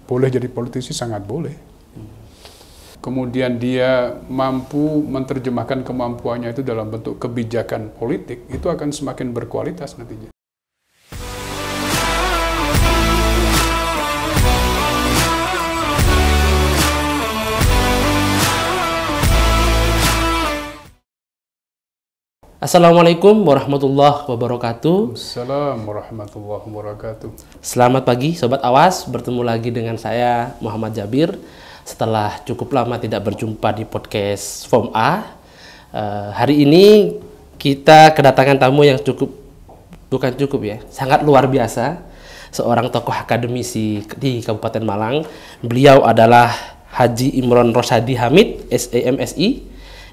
boleh jadi politisi, sangat boleh. Kemudian dia mampu menerjemahkan kemampuannya itu dalam bentuk kebijakan politik, itu akan semakin berkualitas nantinya. Assalamualaikum warahmatullahi wabarakatuh. Assalamualaikum warahmatullahi wabarakatuh. Selamat pagi Sobat Awas, bertemu lagi dengan saya Muhammad Jabir. Setelah cukup lama tidak berjumpa di podcast Form A, hari ini kita kedatangan tamu yang sangat luar biasa. Seorang tokoh akademisi di Kabupaten Malang. Beliau adalah Haji Imron Rosyadi Hamid, SEMSI,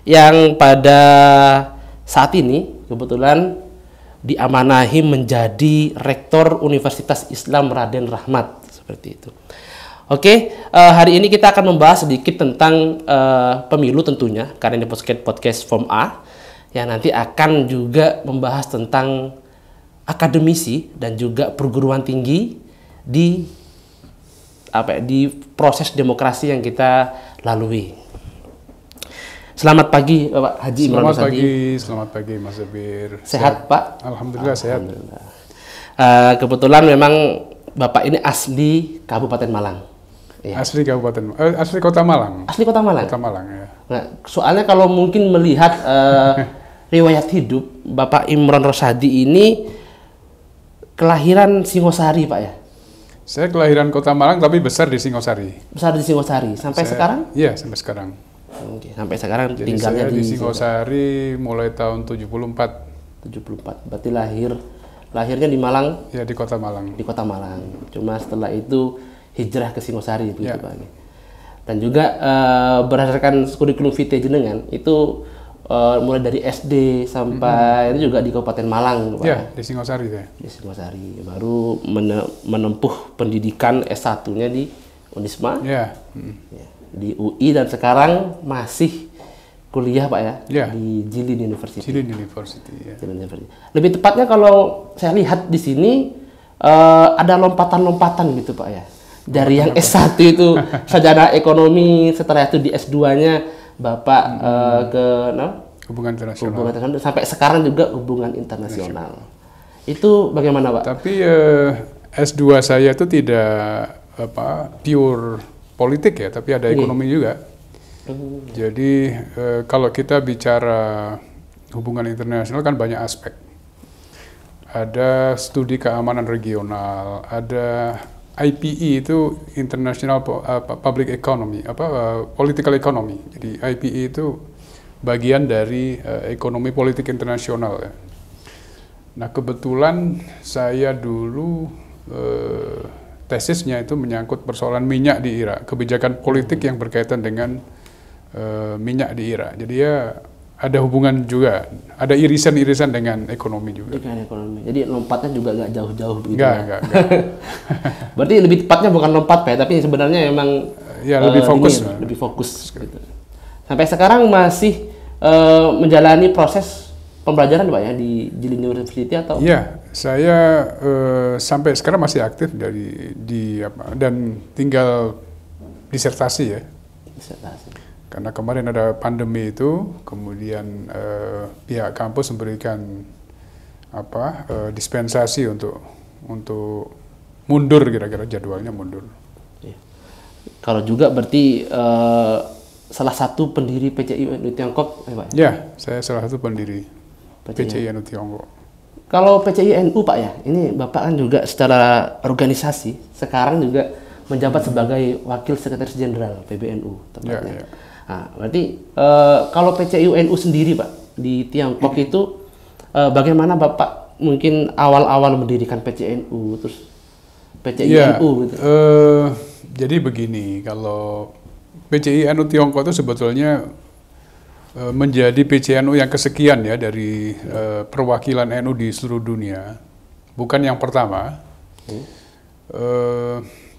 yang pada saat ini kebetulan diamanahi menjadi Rektor Universitas Islam Raden Rahmat, seperti itu. Oke, hari ini kita akan membahas sedikit tentang pemilu tentunya, karena ini podcast Form A, yang nanti akan juga membahas tentang akademisi dan juga perguruan tinggi di proses demokrasi yang kita lalui. Selamat pagi Bapak Haji Imron Rosyadi. Selamat pagi Mas Jabir. Sehat Pak? Alhamdulillah sehat. Kebetulan memang Bapak ini asli Kabupaten Malang. Ya. Asli Kota Malang. Asli Kota Malang. Kota Malang ya. Nah, soalnya kalau mungkin melihat riwayat hidup Bapak Imron Rosyadi ini kelahiran Singosari Pak ya? Saya kelahiran Kota Malang tapi besar di Singosari. Besar di Singosari sampai sekarang? Iya, sampai sekarang. Oke, sampai sekarang jadi tinggalnya saya di Singosari mulai tahun 74. 74. Berarti lahirnya di Malang? Ya, di Kota Malang. Di Kota Malang. Cuma setelah itu hijrah ke Singosari begitu ya. Pak. Dan juga berdasarkan kurikulum vitae jenengan itu mulai dari SD sampai itu juga di Kabupaten Malang Pak. Ya, di Singosari ya. Di Singosari. Baru menempuh pendidikan S1-nya di Unisma. Ya. Ya. Di UI dan sekarang masih kuliah Pak ya, di Jilin University. Jilin University, ya. Jilin University. Lebih tepatnya kalau saya lihat di sini ada lompatan-lompatan gitu Pak ya. Dari yang S1 itu sarjana ekonomi, setelah itu di S2-nya Bapak ke hubungan internasional. Sampai sekarang juga hubungan internasional. Itu bagaimana Pak? Tapi S2 saya itu tidak pure politik ya, tapi ada ekonomi juga. Jadi kalau kita bicara hubungan internasional kan banyak aspek. Ada studi keamanan regional, ada IPE itu International Public Economy, Political Economy. Jadi IPE itu bagian dari ekonomi politik internasional ya. Nah kebetulan saya dulu tesisnya itu menyangkut persoalan minyak di Irak, kebijakan politik yang berkaitan dengan minyak di Irak. Jadi ya ada hubungan juga, ada irisan-irisan dengan ekonomi juga. Dengan ekonomi. Jadi lompatnya juga nggak jauh-jauh begitu. Enggak. Berarti lebih tepatnya bukan lompat Pak, tapi sebenarnya memang ya lebih fokus. Lebih fokus gitu. Sampai sekarang masih menjalani proses pembelajaran Pak ya di Jilin University atau? Iya, saya sampai sekarang masih aktif dan tinggal disertasi ya. Disertasi. Karena kemarin ada pandemi itu, kemudian pihak kampus memberikan dispensasi untuk mundur, kira-kira jadwalnya mundur. Ya. Kalau juga berarti salah satu pendiri PCI Tiongkok, Pak? Ya, saya salah satu pendiri PCI Tiongkok. Kalau PCI NU Pak ya, ini Bapak kan juga secara organisasi sekarang juga menjabat sebagai Wakil Sekretaris Jenderal PBNU tepatnya. Ya. Nah, berarti kalau PCI NU sendiri Pak di Tiongkok itu bagaimana Bapak mungkin awal-awal mendirikan PCI NU terus PCI NU gitu? Jadi begini, kalau PCI NU Tiongkok itu sebetulnya menjadi PCNU yang kesekian ya dari perwakilan NU di seluruh dunia, bukan yang pertama.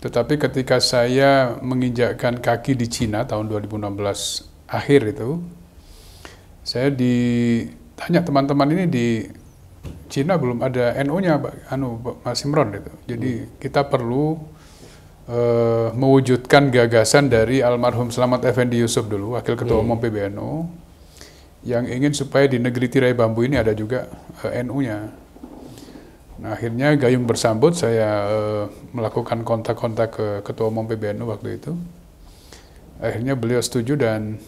Tetapi ketika saya menginjakkan kaki di Cina tahun 2016 akhir itu, saya ditanya teman-teman ini di Cina belum ada NU-nya, Mas Imron itu. Jadi kita perlu mewujudkan gagasan dari almarhum Slamet Effendi Yusuf dulu, Wakil Ketua Umum PBNU, yang ingin supaya di negeri tirai bambu ini ada juga NU-nya. Nah, akhirnya gayung bersambut, saya melakukan kontak-kontak ke Ketua Umum PBNU waktu itu. Akhirnya beliau setuju dan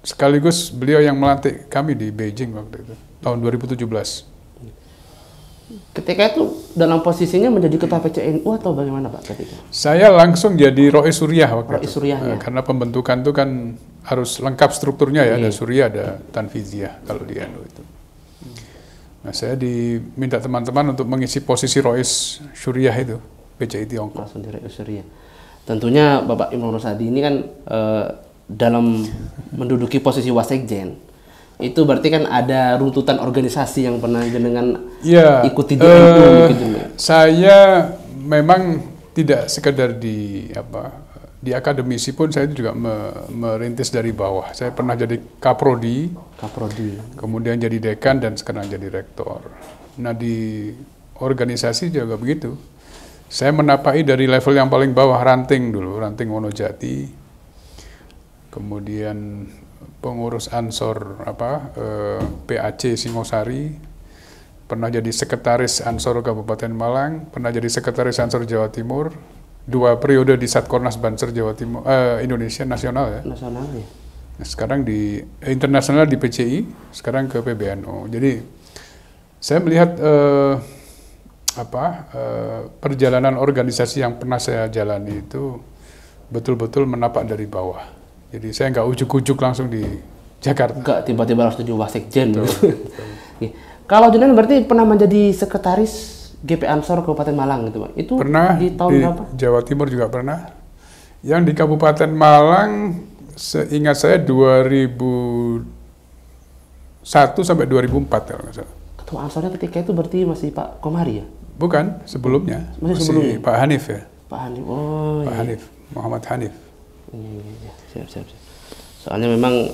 sekaligus beliau yang melantik kami di Beijing waktu itu, tahun 2017. Ketika itu dalam posisinya menjadi ketua PCNU atau bagaimana Pak ketika? Saya langsung jadi Rois Suriah waktu Rois itu. Suriahnya. Karena pembentukan itu kan harus lengkap strukturnya ya, ada Suriah, ada Tanfiziah kalau di NU itu. Nah, saya diminta teman-teman untuk mengisi posisi Rois Suriah itu, PCI Tiongkok. Langsung di Rois Suriah. Tentunya Bapak Imron Rosadi ini kan dalam menduduki posisi Wasekjen, itu berarti kan ada runtutan organisasi yang pernah jenengan ikuti di NU gitu. Saya memang tidak sekedar di akademisi pun, saya juga merintis dari bawah. Saya pernah jadi kaprodi, kemudian jadi dekan dan sekarang jadi rektor. Nah, di organisasi juga begitu. Saya menapai dari level yang paling bawah, ranting dulu, ranting Wonojati, kemudian pengurus Ansor PAC Singosari, pernah jadi sekretaris Ansor Kabupaten Malang, pernah jadi sekretaris Ansor Jawa Timur, 2 periode di Satkornas Banser Jawa Timur, Indonesia Nasional ya. Nasional ya. Nah, sekarang di internasional di PCI, sekarang ke PBNU. Jadi saya melihat perjalanan organisasi yang pernah saya jalani itu betul-betul menapak dari bawah. Jadi saya nggak ujuk-ujuk langsung di Jakarta. Nggak tiba-tiba harus jadi Wasekjen. Kalau jenengan berarti pernah menjadi sekretaris GP Ansor Kabupaten Malang gitu Pak? Itu pernah di tahun berapa? Jawa Timur juga pernah. Yang di Kabupaten Malang, seingat saya 2001 sampai 2004 kalau nggak salah. Ketua Ansornya ketika itu berarti masih Pak Komari ya? Bukan, sebelumnya. Masih sebelumnya? Pak Hanif ya. Pak Hanif, oh Pak Hanif, Muhammad Hanif. Siap. Soalnya memang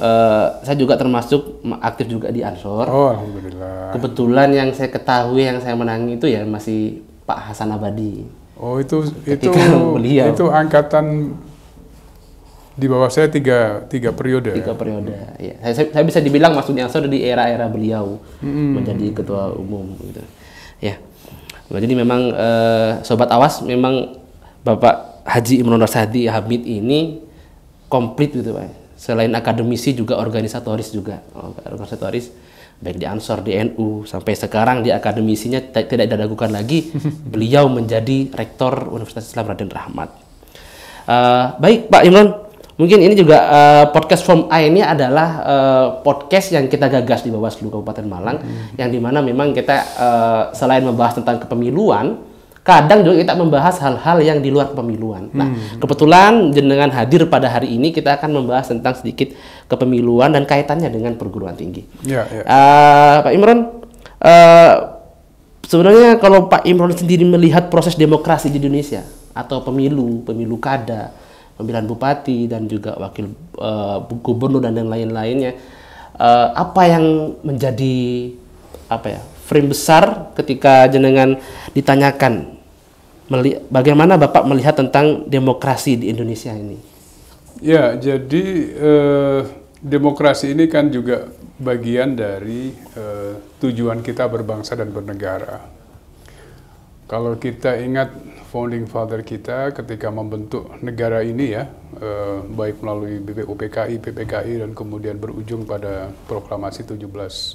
saya juga termasuk aktif juga di Ansor. Oh, alhamdulillah. Kebetulan yang saya ketahui, yang saya menangi itu ya masih Pak Hasan Abadi. Oh, itu beliau. Itu angkatan di bawah saya tiga periode. 3 periode. Ya. Saya bisa dibilang masuknya Ansor di era-era beliau menjadi ketua umum gitu. Ya. Jadi memang sobat Awas, memang Bapak Haji Imron Rosadi Hamid ini komplit gitu Pak. Selain akademisi juga organisatoris juga. Organisatoris baik di Ansor, di NU, sampai sekarang di akademisinya tidak diragukan lagi beliau menjadi rektor Universitas Islam Raden Rahmat. Baik Pak Imron, mungkin ini juga podcast From A ini adalah podcast yang kita gagas di Bawaslu Kabupaten Malang, yang dimana memang kita selain membahas tentang kepemiluan, kadang juga kita membahas hal-hal yang di luar kepemiluan. Nah, kebetulan jenengan hadir pada hari ini, kita akan membahas tentang sedikit kepemiluan dan kaitannya dengan perguruan tinggi. Pak Imron, sebenarnya kalau Pak Imron sendiri melihat proses demokrasi di Indonesia atau pemilu kada, pemilihan bupati dan juga wakil gubernur dan lain-lainnya, apa yang menjadi frame besar ketika jenengan ditanyakan bagaimana Bapak melihat tentang demokrasi di Indonesia ini? Ya, jadi demokrasi ini kan juga bagian dari tujuan kita berbangsa dan bernegara. Kalau kita ingat founding father kita ketika membentuk negara ini ya, baik melalui BPUPKI, PPKI, dan kemudian berujung pada proklamasi 17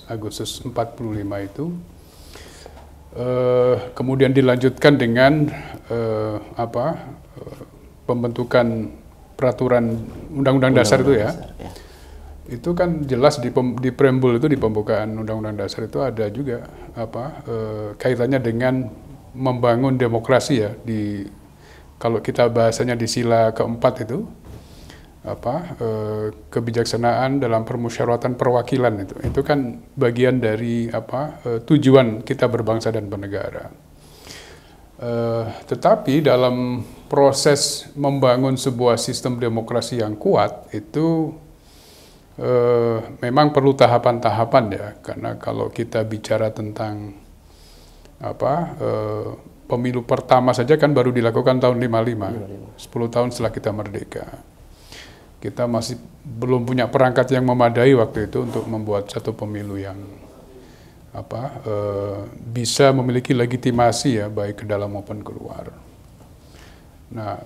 Agustus 45 itu, kemudian dilanjutkan dengan pembentukan peraturan Undang-Undang Dasar itu ya. Itu kan jelas di preambul itu, di pembukaan Undang-Undang Dasar itu ada juga kaitannya dengan membangun demokrasi ya, kalau kita bahasanya di sila keempat itu kebijaksanaan dalam permusyawaratan perwakilan itu kan bagian dari tujuan kita berbangsa dan bernegara. Tetapi dalam proses membangun sebuah sistem demokrasi yang kuat itu memang perlu tahapan-tahapan ya, karena kalau kita bicara tentang pemilu pertama saja kan baru dilakukan tahun 55, 10 tahun setelah kita merdeka. Kita masih belum punya perangkat yang memadai waktu itu untuk membuat satu pemilu yang bisa memiliki legitimasi ya, baik ke dalam maupun keluar. Nah,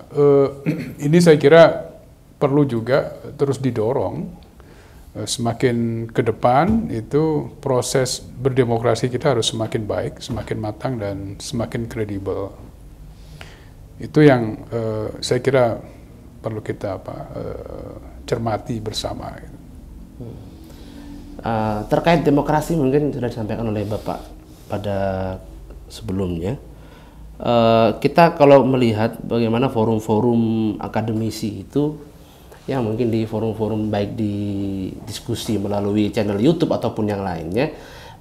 ini saya kira perlu juga terus didorong. Semakin ke depan itu proses berdemokrasi kita harus semakin baik, semakin matang dan semakin kredibel. Itu yang saya kira perlu kita cermati bersama. Terkait demokrasi mungkin sudah disampaikan oleh Bapak pada sebelumnya. Kita kalau melihat bagaimana forum-forum akademisi itu, ya mungkin di forum-forum baik di diskusi melalui channel YouTube ataupun yang lainnya,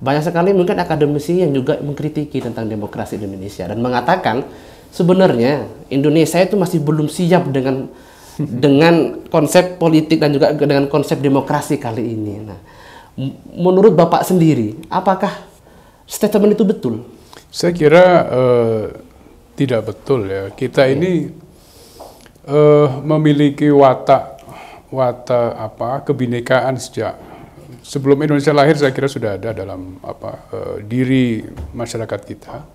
banyak sekali mungkin akademisi yang juga mengkritiki tentang demokrasi di Indonesia dan mengatakan sebenarnya Indonesia itu masih belum siap dengan konsep politik dan juga dengan konsep demokrasi kali ini. Nah, menurut Bapak sendiri, apakah statement itu betul? Saya kira tidak betul ya. Kita ini memiliki watak kebinekaan sejak sebelum Indonesia lahir. Saya kira sudah ada dalam diri masyarakat kita.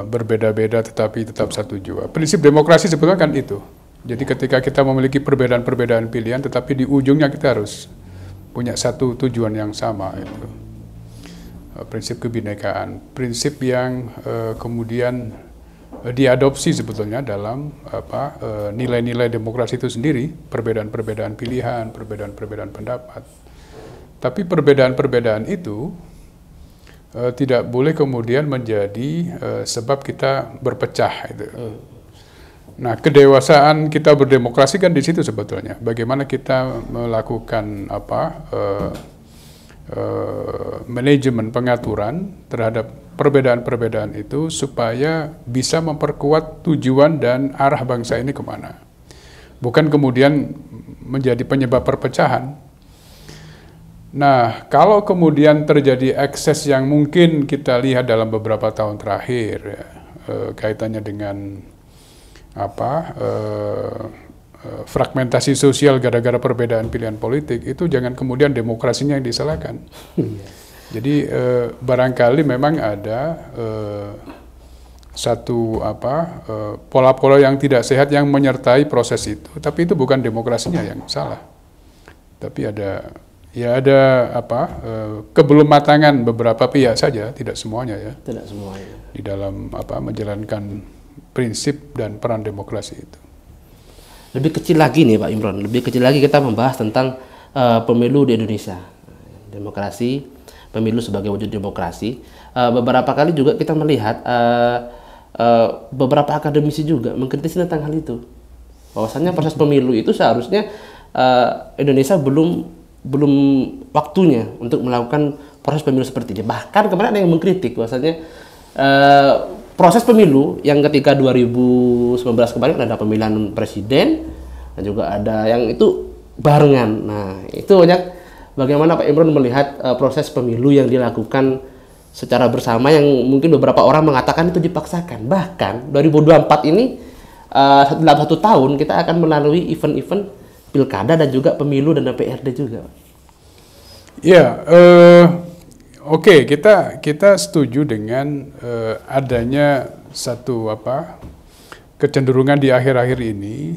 Berbeda-beda tetapi tetap satu jua. Prinsip demokrasi sebetulnya kan itu. Jadi ketika kita memiliki perbedaan-perbedaan pilihan, tetapi di ujungnya kita harus punya satu tujuan yang sama, itu prinsip kebinekaan, prinsip yang kemudian diadopsi sebetulnya dalam nilai-nilai demokrasi itu sendiri, perbedaan-perbedaan pilihan, perbedaan-perbedaan pendapat. Tapi perbedaan-perbedaan itu tidak boleh kemudian menjadi sebab kita berpecah itu. Nah, kedewasaan kita berdemokrasi kan di situ sebetulnya. Bagaimana kita melakukan manajemen pengaturan terhadap perbedaan-perbedaan itu supaya bisa memperkuat tujuan dan arah bangsa ini kemana. Bukan kemudian menjadi penyebab perpecahan. Nah, kalau kemudian terjadi ekses yang mungkin kita lihat dalam beberapa tahun terakhir, ya, kaitannya dengan fragmentasi sosial gara-gara perbedaan pilihan politik, itu jangan kemudian demokrasinya yang disalahkan. Jadi barangkali memang ada satu pola-pola yang tidak sehat yang menyertai proses itu, tapi itu bukan demokrasinya yang salah. Tapi ada kebelummatangan beberapa pihak saja, tidak semuanya ya. Tidak semuanya. Di dalam menjalankan prinsip dan peran demokrasi itu. Lebih kecil lagi nih Pak Imron, lebih kecil lagi kita membahas tentang pemilu di Indonesia. Demokrasi, pemilu sebagai wujud demokrasi. Beberapa kali juga kita melihat beberapa akademisi juga mengkritisi tentang hal itu. Bahwasannya proses pemilu itu seharusnya Indonesia belum waktunya untuk melakukan proses pemilu seperti ini. Bahkan kemarin ada yang mengkritik bahwasannya proses pemilu yang ketika 2019 kemarin ada pemilihan presiden dan juga ada yang itu barengan. Nah, itu banyak bagaimana Pak Imron melihat proses pemilu yang dilakukan secara bersama yang mungkin beberapa orang mengatakan itu dipaksakan. Bahkan 2024 ini dalam 1 tahun kita akan melalui event-event pilkada dan juga pemilu dan DPRD juga. Ya, oke, kita setuju dengan adanya satu kecenderungan di akhir-akhir ini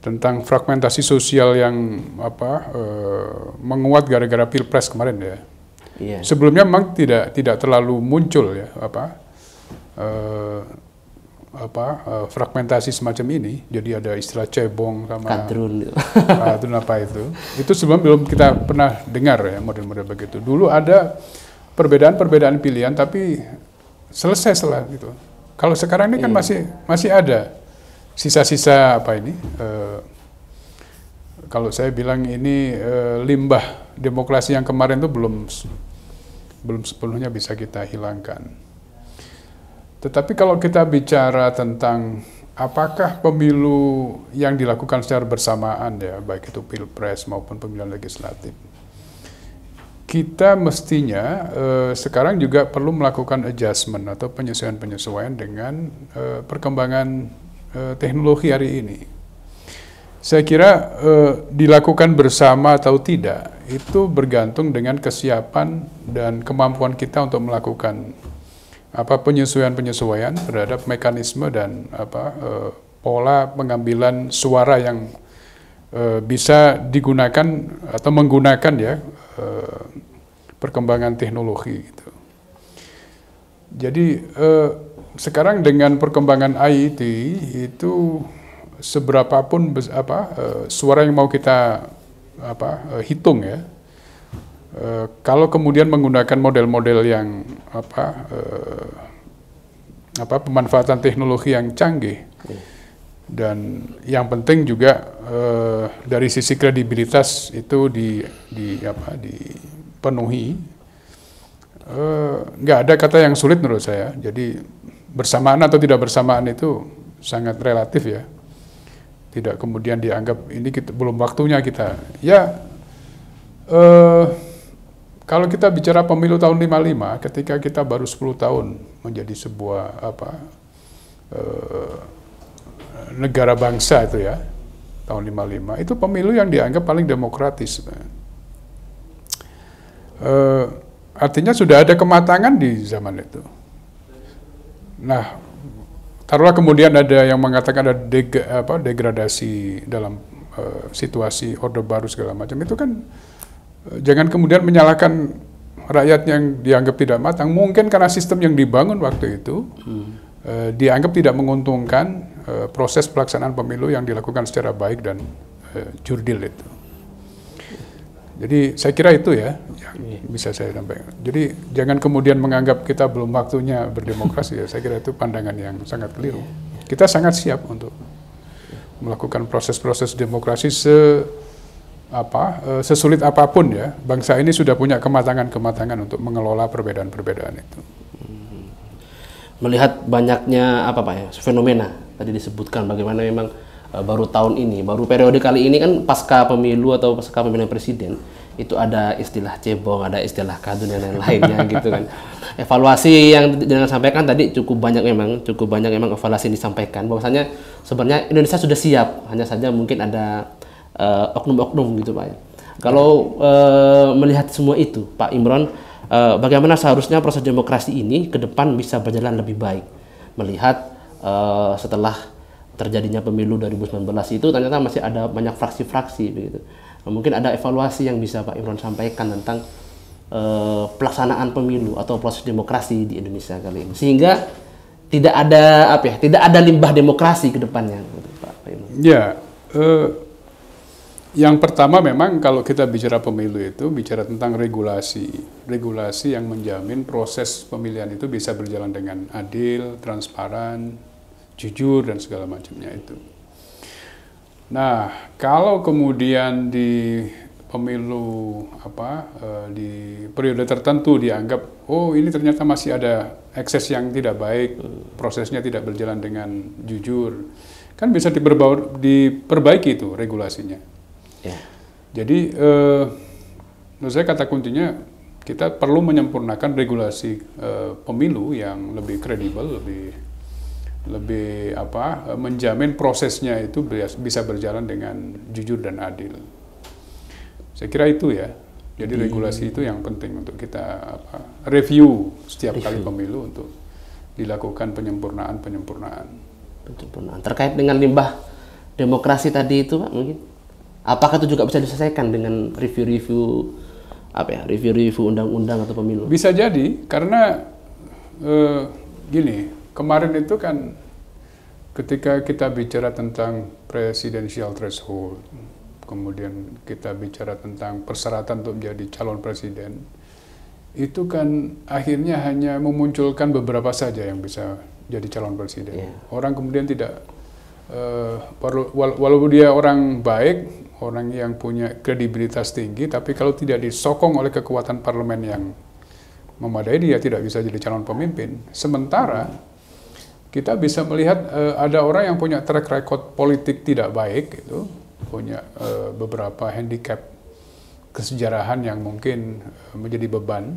tentang fragmentasi sosial yang menguat gara-gara Pilpres kemarin ya. Yeah. Sebelumnya memang tidak terlalu muncul ya fragmentasi semacam ini. Jadi ada istilah cebong sama kadrun itu. Itu sebelum belum kita pernah dengar ya model-model begitu. Dulu ada perbedaan pilihan tapi selesai gitu. Kalau sekarang ini kan masih ada sisa-sisa kalau saya bilang ini limbah demokrasi yang kemarin itu belum sepenuhnya bisa kita hilangkan. Tetapi kalau kita bicara tentang apakah pemilu yang dilakukan secara bersamaan ya, baik itu Pilpres maupun pemilihan legislatif, kita mestinya sekarang juga perlu melakukan adjustment atau penyesuaian-penyesuaian dengan perkembangan teknologi hari ini. Saya kira dilakukan bersama atau tidak itu bergantung dengan kesiapan dan kemampuan kita untuk melakukan penyesuaian-penyesuaian terhadap mekanisme dan pola pengambilan suara yang bisa digunakan atau menggunakan ya perkembangan teknologi gitu. Jadi sekarang dengan perkembangan IT itu seberapapun suara yang mau kita hitung ya, kalau kemudian menggunakan model-model yang pemanfaatan teknologi yang canggih, dan yang penting juga dari sisi kredibilitas itu dipenuhi. Nggak ada kata yang sulit menurut saya. Jadi bersamaan atau tidak bersamaan itu sangat relatif ya. Tidak kemudian dianggap ini belum waktunya kita. Ya, kalau kita bicara pemilu tahun 55, ketika kita baru 10 tahun menjadi sebuah negara bangsa itu ya, tahun 55, itu pemilu yang dianggap paling demokratis. Artinya sudah ada kematangan di zaman itu. Nah, taruhlah kemudian ada yang mengatakan ada degradasi dalam situasi Orde Baru segala macam, itu kan jangan kemudian menyalahkan rakyat yang dianggap tidak matang. Mungkin karena sistem yang dibangun waktu itu dianggap tidak menguntungkan proses pelaksanaan pemilu yang dilakukan secara baik dan jurdil itu. Jadi saya kira itu ya yang bisa saya sampaikan. Jadi jangan kemudian menganggap kita belum waktunya berdemokrasi ya. Saya kira itu pandangan yang sangat keliru. Kita sangat siap untuk melakukan proses-proses demokrasi sesulit apapun ya. Bangsa ini sudah punya kematangan-kematangan untuk mengelola perbedaan-perbedaan itu. Melihat banyaknya fenomena tadi disebutkan bagaimana memang baru tahun ini, baru periode kali ini kan pasca pemilu atau pasca pemilihan presiden itu ada istilah cebong, ada istilah kadun dan lain-lainnya gitu kan. Evaluasi yang disampaikan tadi cukup banyak memang evaluasi yang disampaikan bahwasanya sebenarnya Indonesia sudah siap, hanya saja mungkin ada oknum-oknum gitu Pak ya. Kalau melihat semua itu Pak Imron, bagaimana seharusnya proses demokrasi ini ke depan bisa berjalan lebih baik melihat setelah terjadinya pemilu 2019 itu ternyata masih ada banyak fraksi-fraksi begitu. Mungkin ada evaluasi yang bisa Pak Imron sampaikan tentang pelaksanaan pemilu atau proses demokrasi di Indonesia kali ini, sehingga tidak ada limbah demokrasi ke depannya, Pak Imron. Ya, yang pertama memang kalau kita bicara pemilu itu bicara tentang regulasi yang menjamin proses pemilihan itu bisa berjalan dengan adil, transparan, jujur dan segala macamnya itu. Nah, kalau kemudian di pemilu di periode tertentu dianggap ini ternyata masih ada ekses yang tidak baik, prosesnya tidak berjalan dengan jujur, kan bisa diperbaiki itu regulasinya. Yeah. Jadi menurut saya kata kuncinya kita perlu menyempurnakan regulasi pemilu yang lebih kredibel, lebih menjamin prosesnya itu bisa berjalan dengan jujur dan adil. Saya kira itu ya. Jadi regulasi itu yang penting untuk kita review setiap kali pemilu untuk dilakukan penyempurnaan. Terkait dengan limbah demokrasi tadi itu Pak, mungkin apakah itu juga bisa diselesaikan dengan review undang-undang atau pemilu? Bisa jadi, karena kemarin itu kan ketika kita bicara tentang presidential threshold, kemudian kita bicara tentang persyaratan untuk menjadi calon presiden, itu kan akhirnya hanya memunculkan beberapa saja yang bisa jadi calon presiden. Yeah. Orang kemudian tidak, walaupun dia orang baik, orang yang punya kredibilitas tinggi, tapi kalau tidak disokong oleh kekuatan parlemen yang memadai, dia tidak bisa jadi calon pemimpin. Sementara kita bisa melihat ada orang yang punya track record politik tidak baik, punya beberapa handicap kesejarahan yang mungkin menjadi beban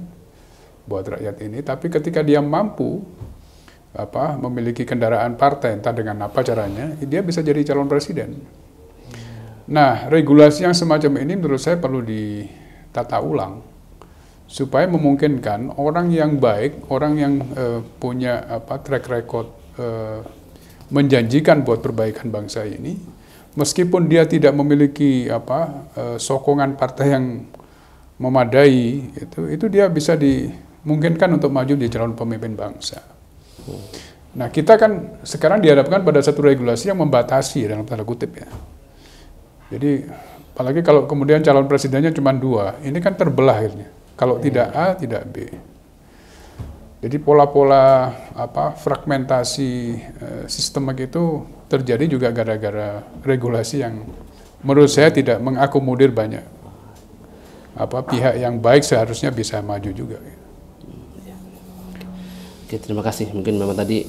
buat rakyat ini, tapi ketika dia mampu memiliki kendaraan partai, entah dengan apa caranya, dia bisa jadi calon presiden. Nah, regulasi yang semacam ini menurut saya perlu ditata ulang supaya memungkinkan orang yang baik, orang yang punya track record menjanjikan buat perbaikan bangsa ini, meskipun dia tidak memiliki sokongan partai yang memadai, itu dia bisa dimungkinkan untuk maju di calon pemimpin bangsa. Nah, kita kan sekarang dihadapkan pada satu regulasi yang membatasi dalam tanda kutip ya. Jadi apalagi kalau kemudian calon presidennya cuma 2, ini kan terbelah akhirnya. Kalau tidak A, tidak B. Jadi pola-pola fragmentasi sistemik itu terjadi juga gara-gara regulasi yang menurut saya tidak mengakomodir banyak pihak yang baik seharusnya bisa maju juga. Oke, terima kasih. Mungkin memang tadi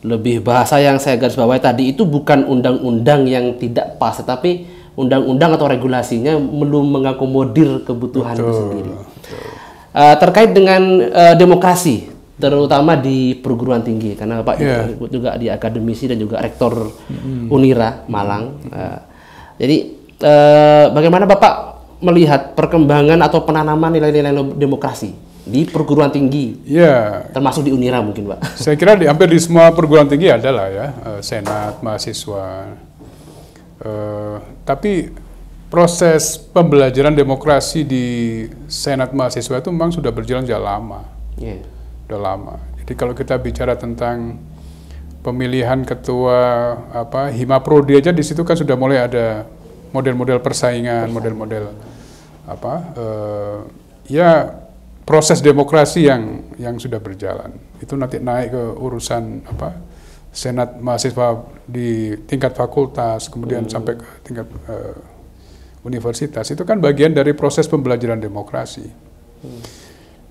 lebih bahasa yang saya garis bawahi tadi itu bukan undang-undang yang tidak pas, tetapi undang-undang atau regulasinya belum mengakomodir kebutuhan itu sendiri. Terkait dengan demokrasi, terutama di perguruan tinggi, karena Bapak ikut juga di akademisi dan juga rektor Unira Malang. Jadi bagaimana Bapak melihat perkembangan atau penanaman nilai-nilai demokrasi di perguruan tinggi, termasuk di Unira mungkin, Pak? Saya kira hampir di semua perguruan tinggi adalah ya, senat, mahasiswa. Tapi proses pembelajaran demokrasi di senat mahasiswa itu memang sudah berjalan sejak lama. Sudah lama. Jadi kalau kita bicara tentang pemilihan ketua Hima-Prodi aja di situ kan sudah mulai ada model-model persaingan, model-model proses demokrasi yang sudah berjalan. Itu nanti naik ke urusan senat mahasiswa di tingkat fakultas, kemudian sampai ke tingkat universitas. Itu kan bagian dari proses pembelajaran demokrasi.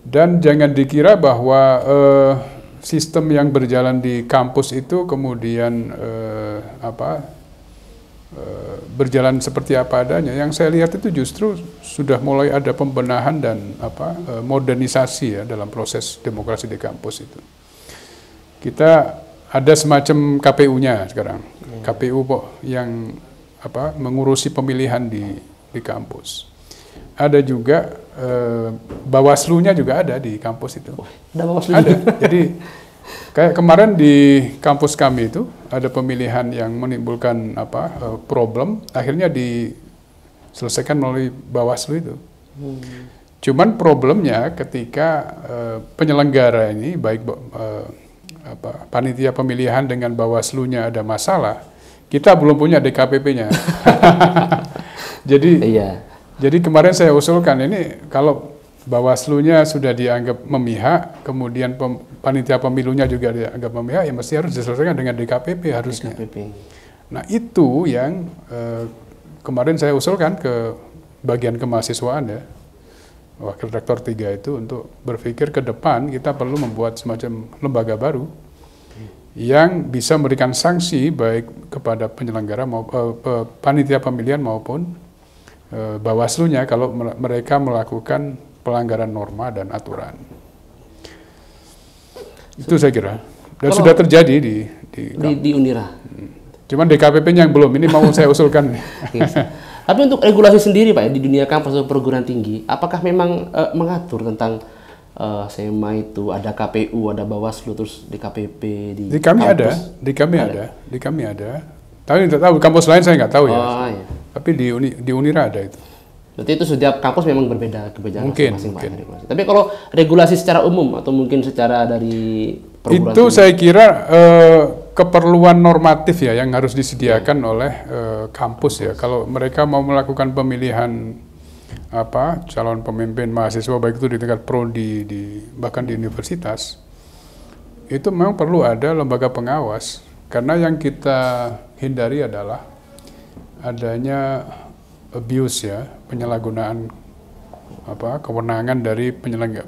Dan jangan dikira bahwa sistem yang berjalan di kampus itu kemudian berjalan seperti apa adanya. Yang saya lihat itu justru sudah mulai ada pembenahan dan modernisasi ya dalam proses demokrasi di kampus itu. Kita ada semacam KPU-nya sekarang, KPU yang mengurusi pemilihan di kampus. Ada juga Bawaslu-nya juga ada di kampus itu. Ada Bawaslu. Ada. Jadi kayak kemarin di kampus kami itu ada pemilihan yang menimbulkan problem, akhirnya diselesaikan melalui Bawaslu itu. Cuman problemnya ketika penyelenggara ini baik panitia pemilihan dengan Bawaslu-nya ada masalah, kita belum punya DKPP-nya. Jadi kemarin saya usulkan ini kalau Bawaslu-nya sudah dianggap memihak, kemudian panitia pemilunya juga dianggap memihak, ya mesti harus diselesaikan dengan DKPP harusnya. Nah itu yang kemarin saya usulkan ke bagian kemahasiswaan ya, Wakil Rektor 3 itu untuk berpikir ke depan kita perlu membuat semacam lembaga baru yang bisa memberikan sanksi baik kepada penyelenggara maupun panitia pemilihan maupun Bawaslu-nya kalau mereka melakukan pelanggaran norma dan aturan. Itu saya kira. Dan sudah terjadi di Unira. Cuman DKPP-nya yang belum, ini mau saya usulkan. Tapi untuk regulasi sendiri Pak ya, di dunia kampus atau perguruan tinggi, apakah memang mengatur tentang SEMA itu ada KPU, ada Bawaslu, terus DKPP di kami kampus? Di kami ada. Tapi tidak tahu kampus lain saya nggak tahu ya. Iya. Tapi di Unira ada itu. Berarti itu setiap kampus memang berbeda kebijakan masing-masing. Mungkin. Tapi kalau regulasi secara umum atau mungkin secara dari perguruan itu tinggi? saya kira keperluan normatif ya yang harus disediakan oleh kampus ya. Kalau mereka mau melakukan pemilihan calon pemimpin mahasiswa baik itu di tingkat prodi bahkan di universitas, itu memang perlu ada lembaga pengawas karena yang kita hindari adalah adanya abuse ya, penyalahgunaan kewenangan dari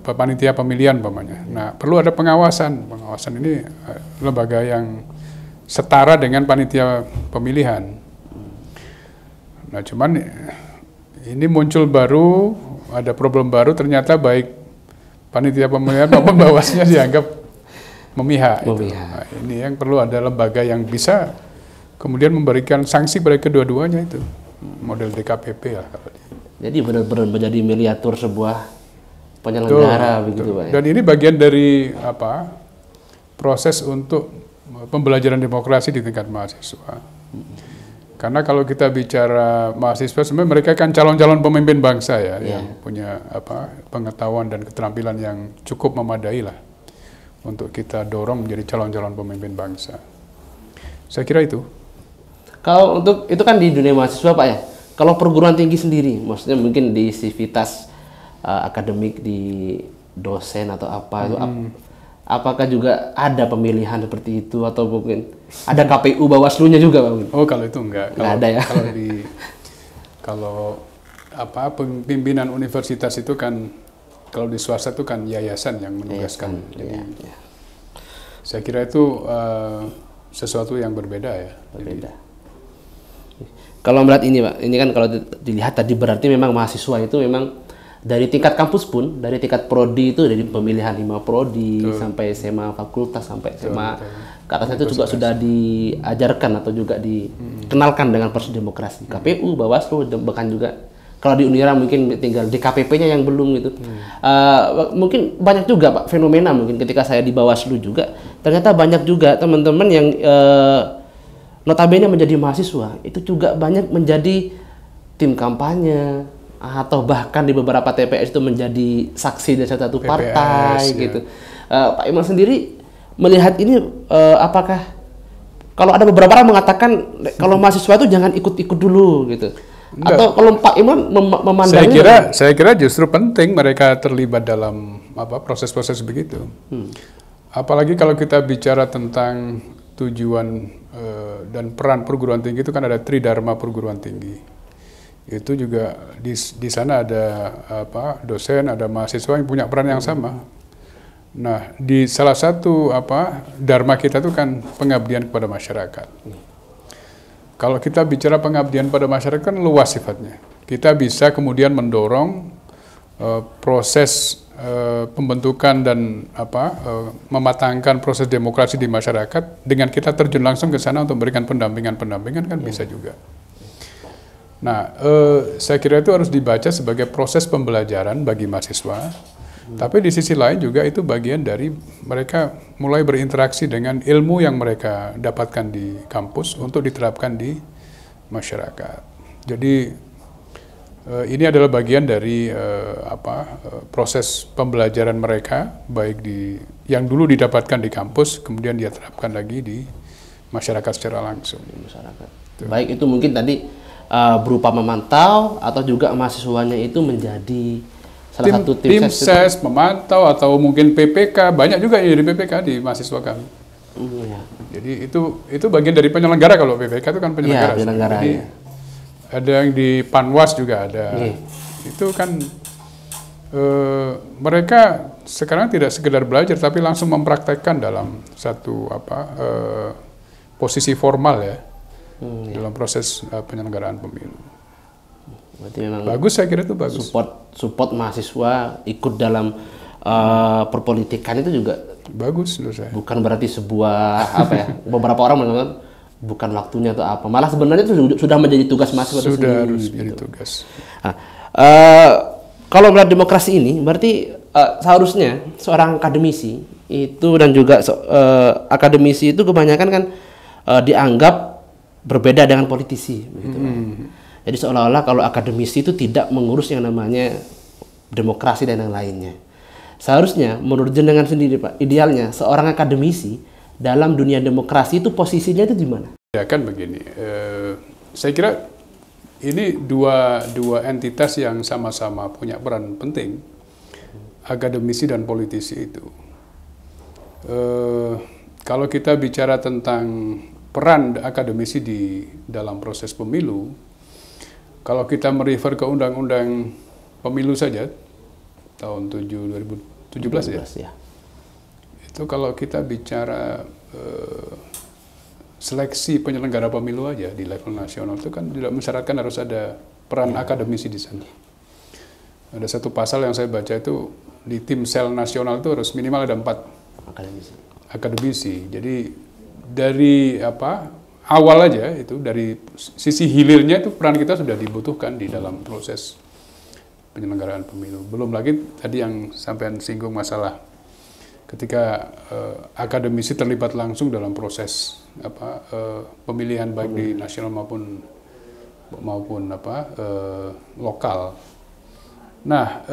panitia pemilihan umpamanya. Nah, perlu ada pengawasan. Pengawasan ini lembaga yang setara dengan panitia pemilihan. Nah, cuman ini muncul baru, ada problem baru, ternyata baik panitia pemilihan maupun Bawasnya dianggap memihak. Nah, ini yang perlu ada lembaga yang bisa kemudian memberikan sanksi pada kedua-duanya itu, model DKPP lah kalau dia. Jadi benar-benar menjadi miniatur sebuah penyelenggara begitu Pak. Dan ini bagian dari proses untuk pembelajaran demokrasi di tingkat mahasiswa. Karena kalau kita bicara mahasiswa, sebenarnya mereka kan calon-calon pemimpin bangsa ya, yang punya pengetahuan dan keterampilan yang cukup memadai lah untuk kita dorong menjadi calon-calon pemimpin bangsa. Saya kira itu. Kalau untuk itu kan di dunia mahasiswa Pak ya. Kalau perguruan tinggi sendiri, maksudnya mungkin di sivitas akademik, di dosen atau apa itu, apakah juga ada pemilihan seperti itu atau mungkin ada KPU Bawaslu-nya juga Pak? Oh kalau itu enggak. Enggak ada ya. Kalau pimpinan universitas itu kan, kalau di swasta itu kan yayasan yang menugaskan. Jadi saya kira itu sesuatu yang berbeda ya. Berbeda. Kalau melihat ini Pak, ini kan kalau dilihat tadi berarti memang mahasiswa itu memang dari tingkat kampus pun, dari tingkat prodi itu, dari pemilihan 5 prodi sampai SMA fakultas sampai SMA ke atasnya itu juga sudah diajarkan atau juga dikenalkan dengan proses demokrasi. KPU, Bawaslu, bahkan juga kalau di Unira mungkin tinggal di KPP-nya yang belum gitu. Mungkin banyak juga Pak fenomena, mungkin ketika saya di Bawaslu juga ternyata banyak juga teman-teman yang notabene menjadi mahasiswa itu juga banyak menjadi tim kampanye atau bahkan di beberapa TPS itu menjadi saksi dari satu partai gitu. Pak Imam sendiri melihat ini apakah kalau ada beberapa orang mengatakan kalau mahasiswa itu jangan ikut-ikut dulu gitu. Enggak. Atau kalau Pak Imam memandangnya saya kira justru penting mereka terlibat dalam proses-proses begitu. Apalagi kalau kita bicara tentang tujuan dan peran perguruan tinggi itu kan ada tridharma perguruan tinggi. Itu juga di sana ada dosen, ada mahasiswa yang punya peran yang sama. Nah, di salah satu dharma kita itu kan pengabdian kepada masyarakat. Kalau kita bicara pengabdian pada masyarakat kan luas sifatnya. Kita bisa kemudian mendorong proses pembentukan dan mematangkan proses demokrasi di masyarakat dengan kita terjun langsung ke sana untuk memberikan pendampingan kan bisa juga. Nah, saya kira itu harus dibaca sebagai proses pembelajaran bagi mahasiswa. Tapi di sisi lain juga itu bagian dari mereka mulai berinteraksi dengan ilmu yang mereka dapatkan di kampus untuk diterapkan di masyarakat. Jadi ini adalah bagian dari proses pembelajaran mereka, baik yang dulu didapatkan di kampus, kemudian dia terapkan lagi di masyarakat secara langsung. Baik itu mungkin tadi berupa memantau atau juga mahasiswanya itu menjadi salah satu tim ses, memantau atau mungkin PPK, banyak juga yang jadi PPK di mahasiswa kami. Jadi itu bagian dari penyelenggara. Kalau PPK itu kan penyelenggara. Jadi ada yang di Panwas juga ada. Itu kan mereka sekarang tidak sekedar belajar tapi langsung mempraktekkan dalam satu posisi formal ya. Dalam proses penyelenggaraan pemilu. Berarti memang bagus, saya kira itu bagus. Support mahasiswa ikut dalam perpolitikan itu juga bagus menurut saya. Bukan berarti sebuah beberapa orang mengatakan bukan waktunya atau apa. Malah sebenarnya itu sudah menjadi tugas mahasiswa itu sendiri. Sudah harus menjadi tugas. Kalau melihat demokrasi ini berarti seharusnya seorang akademisi itu dan juga akademisi itu kebanyakan kan dianggap berbeda dengan politisi begitu. Jadi seolah-olah kalau akademisi itu tidak mengurus yang namanya demokrasi dan yang lainnya. Seharusnya menurut jenengan sendiri Pak, idealnya seorang akademisi dalam dunia demokrasi itu posisinya itu di mana? Ya kan begini, saya kira ini dua entitas yang sama-sama punya peran penting, akademisi dan politisi itu. Kalau kita bicara tentang peran akademisi di dalam proses pemilu, kalau kita merefer ke Undang-Undang Pemilu saja tahun 2017 ya. Itu kalau kita bicara seleksi penyelenggara pemilu aja di level nasional itu kan tidak mensyaratkan harus ada peran akademisi di sana. Ada satu pasal yang saya baca itu di tim sel nasional itu harus minimal ada 4 akademisi. Jadi dari awal aja itu dari sisi hilirnya itu peran kita sudah dibutuhkan di dalam proses penyelenggaraan pemilu. Belum lagi tadi yang sampean singgung masalah ketika akademisi terlibat langsung dalam proses pemilihan baik di nasional maupun lokal. Nah,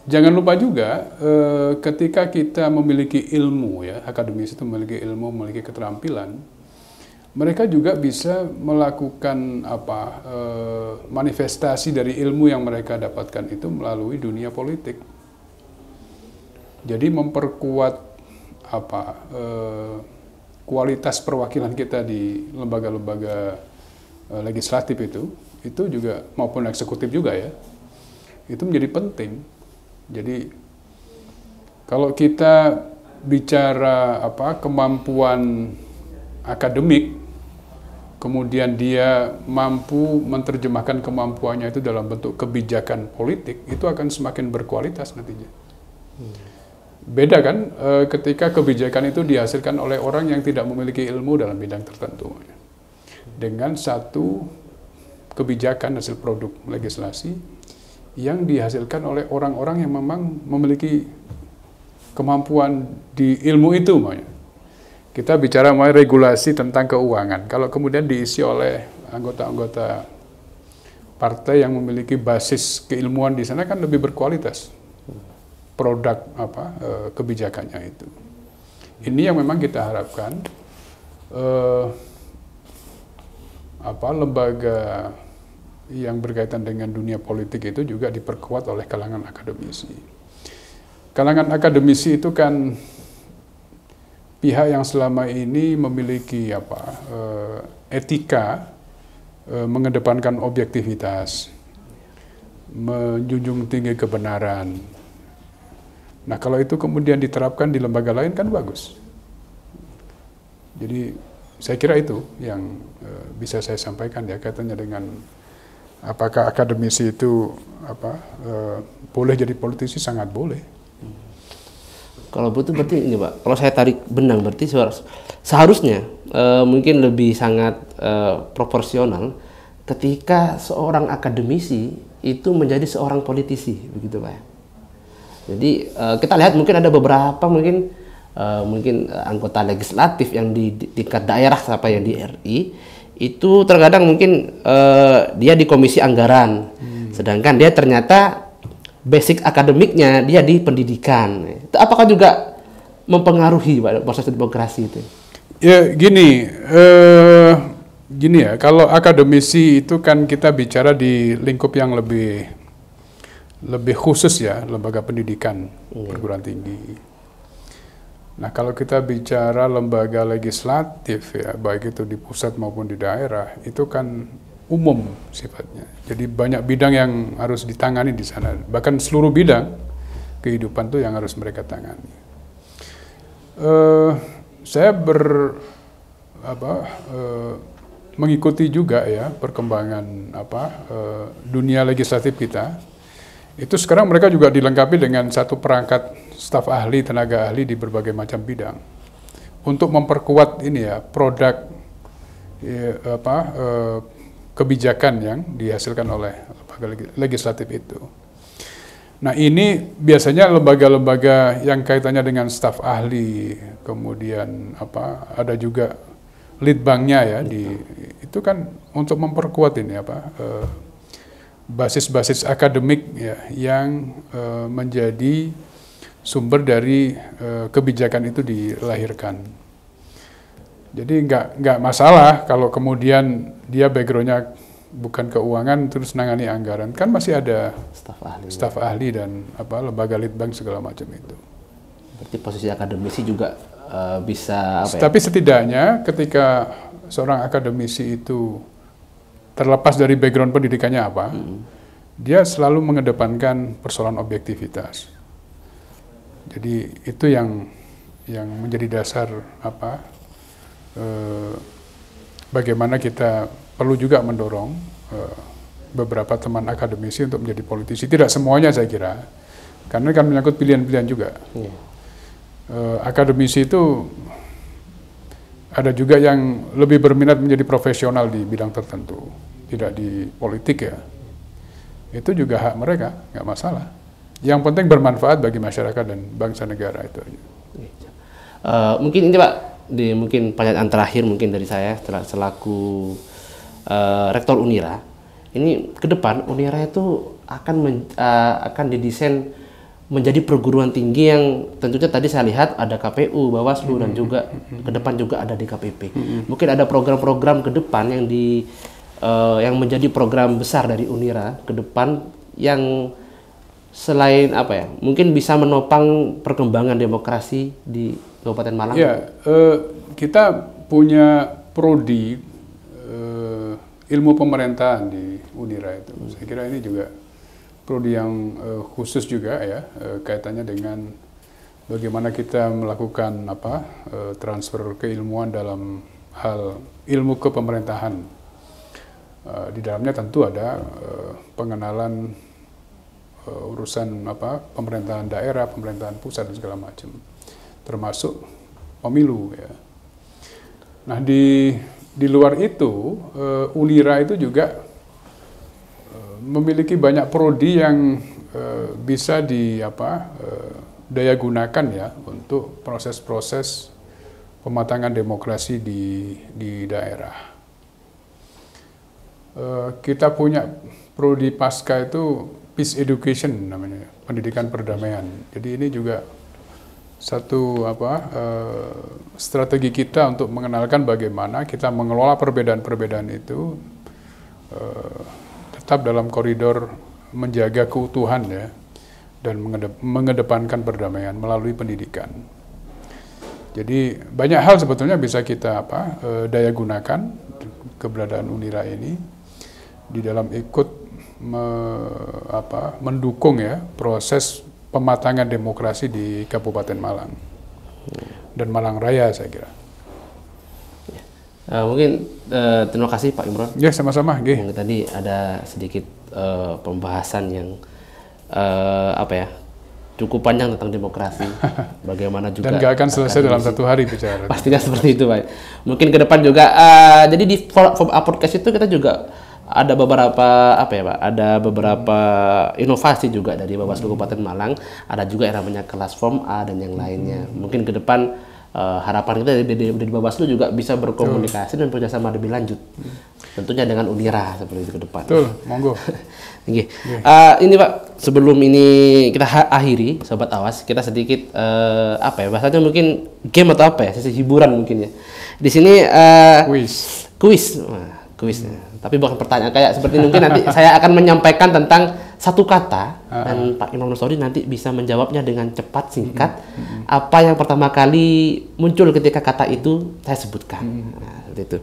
jangan lupa juga ketika kita memiliki ilmu, ya, akademisi itu memiliki ilmu, memiliki keterampilan, mereka juga bisa melakukan manifestasi dari ilmu yang mereka dapatkan itu melalui dunia politik. Jadi memperkuat kualitas perwakilan kita di lembaga-lembaga legislatif itu juga maupun eksekutif juga, ya, itu menjadi penting. Jadi kalau kita bicara kemampuan akademik, kemudian dia mampu menerjemahkan kemampuannya itu dalam bentuk kebijakan politik, itu akan semakin berkualitas nantinya. Beda kan ketika kebijakan itu dihasilkan oleh orang yang tidak memiliki ilmu dalam bidang tertentu. Dengan satu kebijakan hasil produk legislasi yang dihasilkan oleh orang-orang yang memang memiliki kemampuan di ilmu itu. Kita bicara mengenai regulasi tentang keuangan. Kalau kemudian diisi oleh anggota-anggota partai yang memiliki basis keilmuan di sana kan lebih berkualitas produk kebijakannya itu. Ini yang memang kita harapkan lembaga yang berkaitan dengan dunia politik itu juga diperkuat oleh kalangan akademisi. Kalangan akademisi itu kan pihak yang selama ini memiliki etika, mengedepankan objektivitas, menjunjung tinggi kebenaran. Nah, kalau itu kemudian diterapkan di lembaga lain kan bagus. Jadi saya kira itu yang bisa saya sampaikan, ya, kaitannya dengan apakah akademisi itu boleh jadi politisi, sangat boleh. Kalau betul berarti ini, Pak, kalau saya tarik benang berarti seharusnya mungkin lebih sangat proporsional ketika seorang akademisi itu menjadi seorang politisi, begitu, Pak. Jadi kita lihat mungkin ada beberapa mungkin anggota legislatif yang di tingkat daerah yang di RI itu terkadang mungkin dia di komisi anggaran, sedangkan dia ternyata basic akademiknya dia di pendidikan. Itu apakah juga mempengaruhi proses demokrasi itu? Ya gini ya, kalau akademisi itu kan kita bicara di lingkup yang lebih khusus, ya, lembaga pendidikan perguruan tinggi. Nah, kalau kita bicara lembaga legislatif, ya, baik itu di pusat maupun di daerah, itu kan umum sifatnya. Jadi banyak bidang yang harus ditangani di sana. Bahkan seluruh bidang kehidupan itu yang harus mereka tangani. Saya mengikuti juga, ya, perkembangan dunia legislatif kita. Itu sekarang mereka juga dilengkapi dengan satu perangkat staf ahli, tenaga ahli di berbagai macam bidang untuk memperkuat ini, ya, produk kebijakan yang dihasilkan oleh lembaga legislatif itu. Nah, ini biasanya lembaga-lembaga yang kaitannya dengan staf ahli, kemudian ada juga litbangnya, ya, itu kan untuk memperkuat ini basis-basis akademik, ya, yang menjadi sumber dari kebijakan itu dilahirkan. Jadi nggak masalah kalau kemudian dia backgroundnya bukan keuangan terus nangani anggaran, kan masih ada staf ahli dan lembaga litbang segala macam itu. Berarti posisi akademisi juga bisa Tapi setidaknya ketika seorang akademisi itu terlepas dari background pendidikannya dia selalu mengedepankan persoalan objektivitas. Jadi itu yang menjadi dasar bagaimana kita perlu juga mendorong beberapa teman akademisi untuk menjadi politisi. Tidak semuanya saya kira, karena kan menyangkut pilihan-pilihan juga. Akademisi itu ada juga yang lebih berminat menjadi profesional di bidang tertentu, tidak di politik ya. Itu juga hak mereka, nggak masalah. Yang penting bermanfaat bagi masyarakat dan bangsa negara itu aja. Mungkin ini Pak, mungkin pertanyaan terakhir mungkin dari saya selaku Rektor Unira. Ini ke depan Unira itu akan didesain menjadi perguruan tinggi yang tentunya tadi saya lihat ada KPU, Bawaslu dan juga ke depan juga ada DKPP. Mungkin ada program-program ke depan yang menjadi program besar dari Unira ke depan yang selain apa ya, mungkin bisa menopang perkembangan demokrasi di Kabupaten Malang. Ya, kita punya prodi ilmu pemerintahan di Unira itu. Saya kira ini juga prodi yang khusus juga ya, kaitannya dengan bagaimana kita melakukan transfer keilmuan dalam hal ilmu kepemerintahan. Di dalamnya tentu ada pengenalan urusan pemerintahan daerah, pemerintahan pusat dan segala macam, termasuk pemilu ya. Nah di luar itu Unira itu juga memiliki banyak prodi yang bisa daya gunakan ya untuk proses-proses pematangan demokrasi di daerah. Kita punya prodi pasca itu Peace Education namanya, pendidikan perdamaian. Jadi ini juga satu strategi kita untuk mengenalkan bagaimana kita mengelola perbedaan-perbedaan itu tetap dalam koridor menjaga keutuhan ya, dan mengedepankan perdamaian melalui pendidikan. Jadi banyak hal sebetulnya bisa kita daya gunakan keberadaan Unira ini di dalam ikut mendukung ya proses pematangan demokrasi di Kabupaten Malang dan Malang Raya saya kira. Mungkin terima kasih Pak Imron. Ya sama-sama. Tadi ada sedikit pembahasan yang cukup panjang tentang demokrasi. Bagaimana juga dan gak akan selesai dalam satu hari bicara. Pastinya seperti itu Pak. Mungkin ke depan juga. Jadi di Form A Podcast itu kita juga ada beberapa ada beberapa inovasi juga dari Bawaslu Kabupaten Malang. Ada juga yang namanya kelas Form A dan yang lainnya. Mungkin ke depan harapan kita dari Bawaslu juga bisa berkomunikasi dan bekerjasama lebih lanjut. Tentunya dengan Unira seperti itu ke depan. Betul, monggo. Ini Pak, sebelum ini kita akhiri Sobat Awas, kita sedikit bahasanya mungkin game atau sesi hiburan mungkin ya. Di sini kuis. Tapi bukan pertanyaan kayak seperti mungkin nanti saya akan menyampaikan tentang satu kata dan Pak Imron Rosadi nanti bisa menjawabnya dengan cepat singkat. Apa yang pertama kali muncul ketika kata itu saya sebutkan. Nah, seperti itu.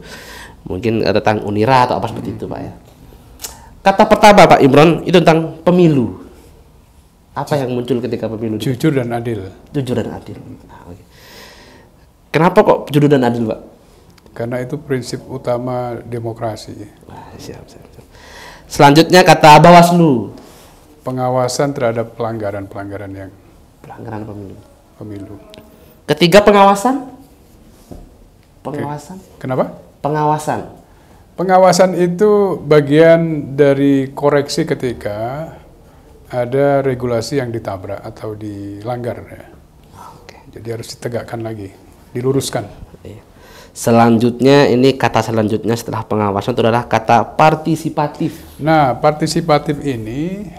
Mungkin tentang Unira atau apa seperti itu Pak ya. Kata pertama Pak Imron itu tentang pemilu. Apa yang muncul ketika pemilu? Jujur dan adil. Jujur dan adil. Nah, okay. Kenapa kok jujur dan adil Pak? Karena itu prinsip utama demokrasi. Siap. Selanjutnya kata Bawaslu. Pengawasan terhadap pelanggaran yang pelanggaran pemilu. Ketiga pengawasan. Kenapa? Pengawasan itu bagian dari koreksi ketika ada regulasi yang ditabrak atau dilanggar ya. Jadi harus ditegakkan lagi, diluruskan. Selanjutnya ini kata selanjutnya setelah pengawasan itu adalah kata partisipatif. Nah, partisipatif ini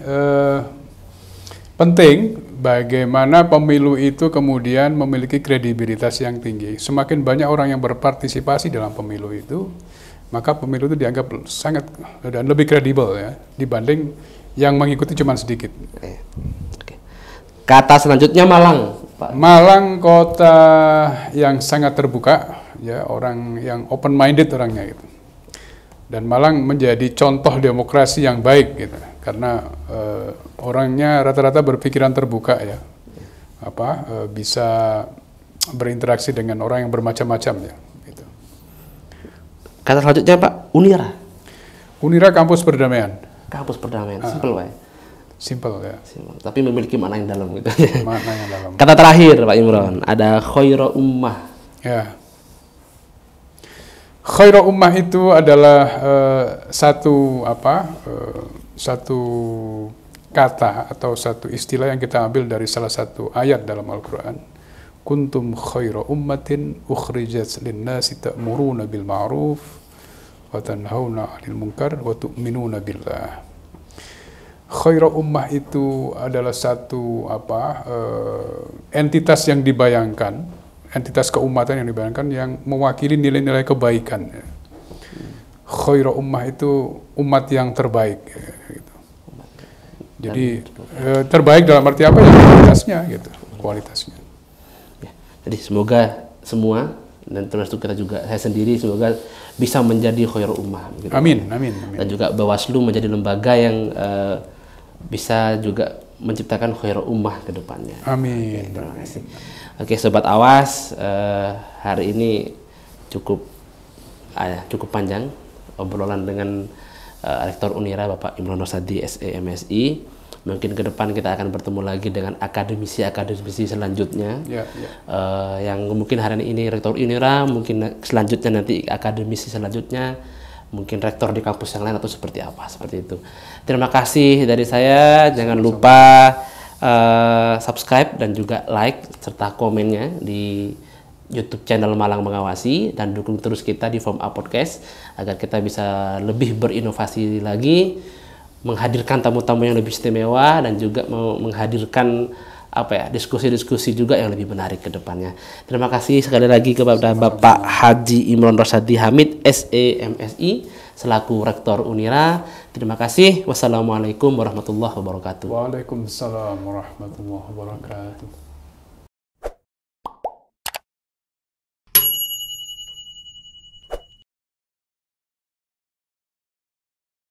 penting bagaimana pemilu itu kemudian memiliki kredibilitas yang tinggi. Semakin banyak orang yang berpartisipasi dalam pemilu itu, maka pemilu itu dianggap sangat dan lebih kredibel ya dibanding yang mengikuti cuma sedikit. Kata selanjutnya Malang, Pak. Malang kota yang sangat terbuka. Ya, orang yang open minded orangnya gitu. Dan Malang menjadi contoh demokrasi yang baik gitu. Karena orangnya rata-rata berpikiran terbuka ya. Bisa berinteraksi dengan orang yang bermacam-macam ya gitu. Kata selanjutnya Pak, Unira. Unira kampus perdamaian. Kampus perdamaian, simple Pak. Simple ya. Simple. Tapi memiliki makna yang dalam gitu. Makna yang dalam. Kata terakhir Pak Imron, ada khairu ummah. Ya. Khairu ummah itu adalah satu kata atau satu istilah yang kita ambil dari salah satu ayat dalam Al-Quran. Kuntum khairu ummatin ukhrijat lin-nasi ta'muruna bil ma'ruf wa tanhauna 'anil munkar wa tu'minuna billah. Khairu ummah itu adalah satu entitas yang dibayangkan, entitas keumatan yang dibayangkan yang mewakili nilai-nilai kebaikan. Khairu ummah itu umat yang terbaik. Gitu. Jadi terbaik dalam arti apa ya, kualitasnya gitu, kualitasnya. Ya, jadi semoga semua dan termasuk kita juga, saya sendiri semoga bisa menjadi khairu ummah. Gitu. Amin, amin, amin. Dan juga Bawaslu menjadi lembaga yang bisa juga menciptakan khairu ummah ke depannya. Amin. Oke, terima kasih. Oke, Sobat Awas, hari ini cukup panjang obrolan dengan Rektor Unira Bapak Imron Rosyadi SEMSI. Mungkin ke depan kita akan bertemu lagi dengan akademisi selanjutnya. Yang mungkin hari ini Rektor Unira, mungkin selanjutnya nanti akademisi selanjutnya, mungkin rektor di kampus yang lain atau seperti apa, seperti itu. Terima kasih dari saya. Jangan lupa subscribe dan juga like serta komennya di YouTube channel Malang Mengawasi, dan dukung terus kita di Form A Podcast agar kita bisa lebih berinovasi lagi, menghadirkan tamu-tamu yang lebih istimewa, dan juga menghadirkan diskusi-diskusi juga yang lebih menarik ke depannya. Terima kasih sekali lagi kepada Bapak Haji Imron Rosyadi Hamid SEMSI selaku Rektor Unira. Terima kasih. Wassalamualaikum warahmatullahi wabarakatuh. Waalaikumsalam warahmatullahi wabarakatuh.